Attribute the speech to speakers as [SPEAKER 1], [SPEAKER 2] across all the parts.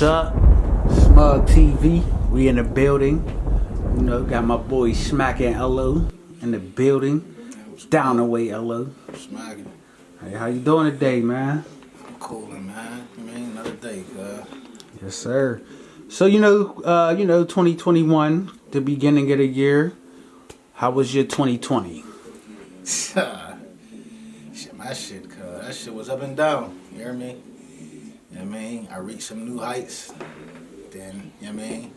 [SPEAKER 1] What's up? SmugTV. We in the building. You know, got my boy Smaccin LO in the building. Down the way, LO.
[SPEAKER 2] Smaccin.
[SPEAKER 1] Hey, how you doing today, man?
[SPEAKER 2] I'm coolin', man. I mean, another day, cuz.
[SPEAKER 1] Yes, sir. So you know, 2021, the beginning of the year. How was your 2020?
[SPEAKER 2] Shit, my shit, cuz. That shit was up and down. You hear me? You know what I mean? I reached some new heights. Then, you know what I mean?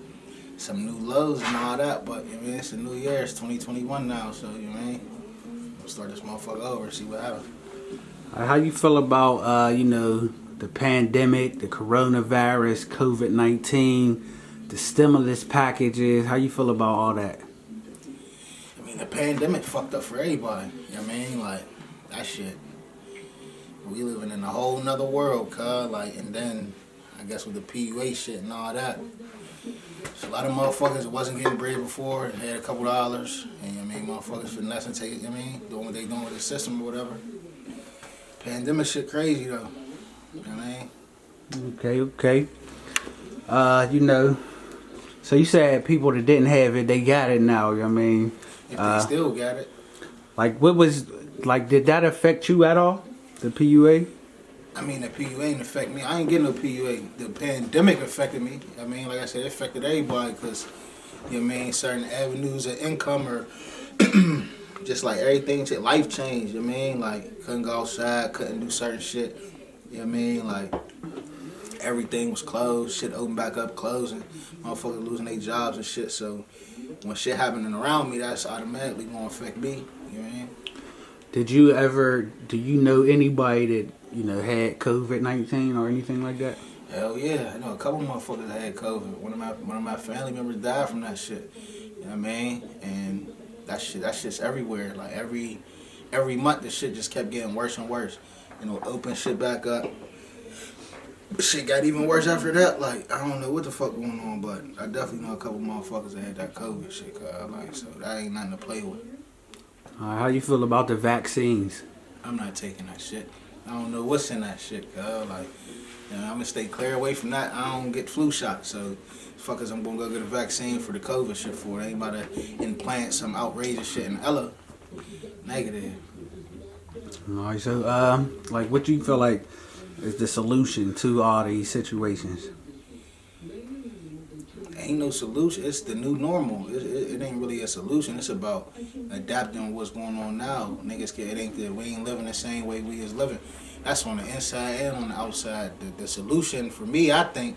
[SPEAKER 2] Some new lows and all that. But, you know what I mean? It's a new year. It's 2021 now. So, you know what I mean? We'll start this motherfucker over and see what happens.
[SPEAKER 1] How you feel about, the pandemic, the coronavirus, COVID-19, the stimulus packages? How you feel about all that?
[SPEAKER 2] I mean, the pandemic fucked up for everybody. You know what I mean? Like, that shit. We living in a whole nother world, cuz. Like, and then, I guess with the PUA shit and all that. So a lot of motherfuckers that wasn't getting bread before had a couple dollars. And, you know what I mean? Motherfuckers finessing, take it, you know what I mean? Doing what they doing with the system or whatever. Pandemic shit crazy, though. You know what I mean?
[SPEAKER 1] Okay. So you said people that didn't have it, they got it now, you know what I mean?
[SPEAKER 2] If they still got it.
[SPEAKER 1] Did that affect you at all? The PUA?
[SPEAKER 2] I mean, the PUA ain't affect me. I ain't getting no PUA. The pandemic affected me. I mean, like I said, it affected everybody because, you know what I mean, certain avenues of income or just like everything, life changed, you know what I mean? Like, couldn't go outside, couldn't do certain shit, you know what I mean? Like, everything was closed, shit opened back up, closing, motherfuckers losing their jobs and shit. So, when shit happening around me, that's automatically gonna affect me, you know what I mean?
[SPEAKER 1] Do you know anybody that, had COVID-19 or anything like that?
[SPEAKER 2] Hell yeah, I know a couple motherfuckers that had COVID. One of my family members died from that shit. You know what I mean? And that shit's everywhere. Like every month, the shit just kept getting worse and worse. Open shit back up. Shit got even worse after that. Like I don't know what the fuck going on, but I definitely know a couple motherfuckers that had that COVID shit. So that ain't nothing to play with.
[SPEAKER 1] How you feel about the vaccines?
[SPEAKER 2] I'm not taking that shit. I don't know what's in that shit, I'm gonna stay clear away from that. I don't get flu shots, so fuckers, I'm gonna go get a vaccine for the COVID shit for it. Ain't about to implant some outrageous shit in Ella. Negative.
[SPEAKER 1] Alright, so what do you feel like is the solution to all these situations?
[SPEAKER 2] Ain't no solution. It's the new normal. It ain't really a solution. It's about adapting what's going on now. Niggas, we ain't living the same way we is living. That's on the inside and on the outside. The solution for me, I think,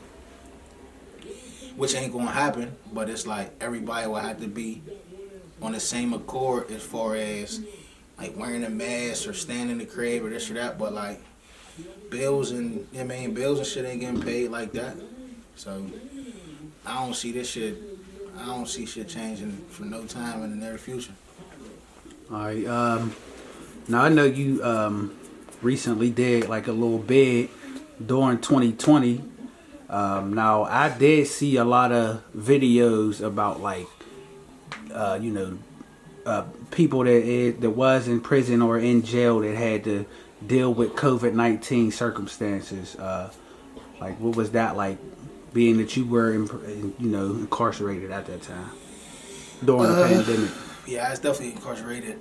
[SPEAKER 2] which ain't gonna happen, but it's like everybody will have to be on the same accord as far as like wearing a mask or staying in the crib or this or that. But like bills and bills and shit ain't getting paid like that. So I don't see shit changing for no time in the near future.
[SPEAKER 1] Alright, now I know you recently did like a little bid during 2020. Now I did see a lot of videos about people that was in prison or in jail that had to deal with COVID-19 circumstances. What was that like? Being that you were, incarcerated at that time during the pandemic.
[SPEAKER 2] Yeah, I was definitely incarcerated.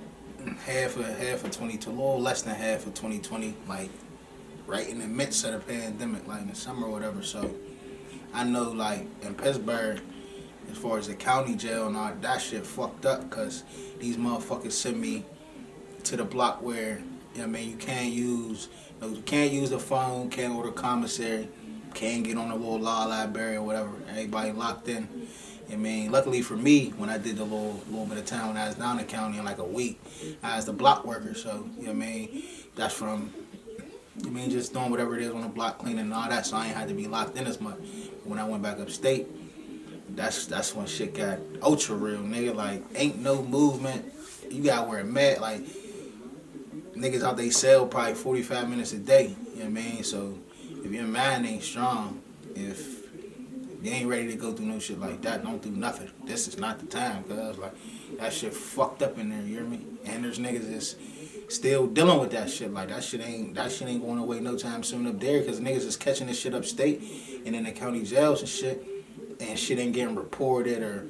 [SPEAKER 2] Half of 2020, a little less than half of 2020, like right in the midst of the pandemic, like in the summer or whatever. So I know, like in Pittsburgh, as far as the county jail and all that shit fucked up, cause these motherfuckers sent me to the block where you can't use the phone, can't order commissary. Can't get on the little law library or whatever. Everybody locked in. Luckily for me, when I did the little bit of time when I was down in the county in like a week, I was the block worker. So, that's from, just doing whatever it is on the block, cleaning and all that. So I ain't had to be locked in as much. When I went back upstate, that's when shit got ultra real, nigga. Like, ain't no movement. You gotta wear a mask. Like, niggas out they cell probably 45 minutes a day. You know what I mean? So, if your mind ain't strong, if you ain't ready to go through no shit like that, don't do nothing. This is not the time, cause like that shit fucked up in there, you hear me? And there's niggas still dealing with that shit. Like that shit ain't going away no time soon up there, because niggas is catching this shit upstate and in the county jails and shit ain't getting reported, or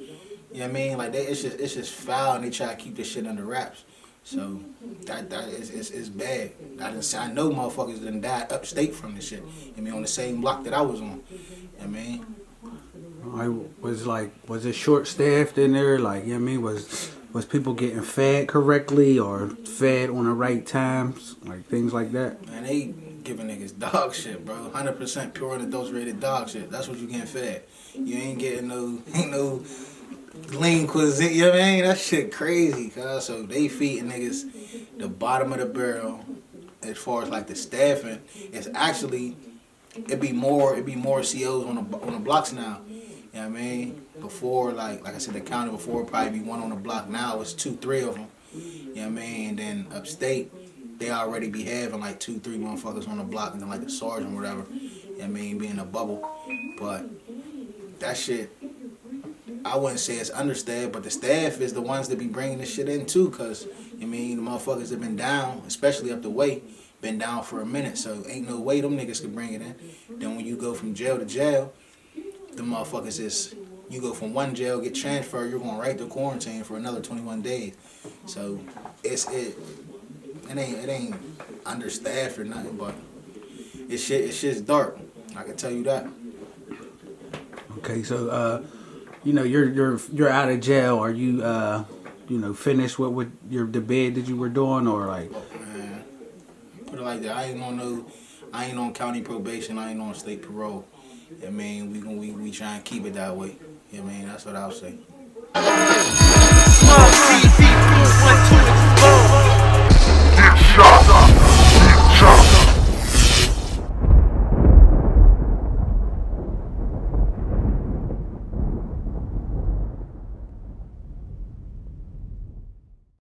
[SPEAKER 2] you know what I mean? Like it's just foul, and they try to keep this shit under wraps. So that is bad. I know motherfuckers done died upstate from this shit. I mean, on the same block that I was on. I mean,
[SPEAKER 1] was it short staffed in there? Like, you know what I mean, was people getting fed correctly or fed on the right times, like things like that?
[SPEAKER 2] Man, they giving niggas dog shit, bro. 100% pure unadulterated dog shit. That's what you getting fed. You ain't getting no lean cuisine. You know what I mean? That shit crazy, cuz. So they feeding niggas the bottom of the barrel. As far as like the staffing, it's actually it be more COs on the blocks now. You know what I mean? Before, like I said, the county before probably be one on the block. Now it's 2-3 of them. You know what I mean? And then upstate, they already be having like 2-3 motherfuckers on the block, and then like the sergeant or whatever. You know what I mean? Being a bubble. But that shit, I wouldn't say it's understaffed, but the staff is the ones that be bringing this shit in too, cause you know what I mean, the motherfuckers have been down, especially up the way, been down for a minute, so ain't no way them niggas can bring it in. Then when you go from jail to jail, the motherfuckers is, you go from one jail, get transferred, you're going right to quarantine for another 21 days. So it ain't understaffed or nothing, but it's shit's dark. I can tell you that.
[SPEAKER 1] Okay, so you know, you're out of jail. Are you finished with the bid that you were doing, or like?
[SPEAKER 2] Man, put it like that. I ain't on county probation. I ain't on state parole. I mean, we try and keep it that way. I mean, that's what I'll say.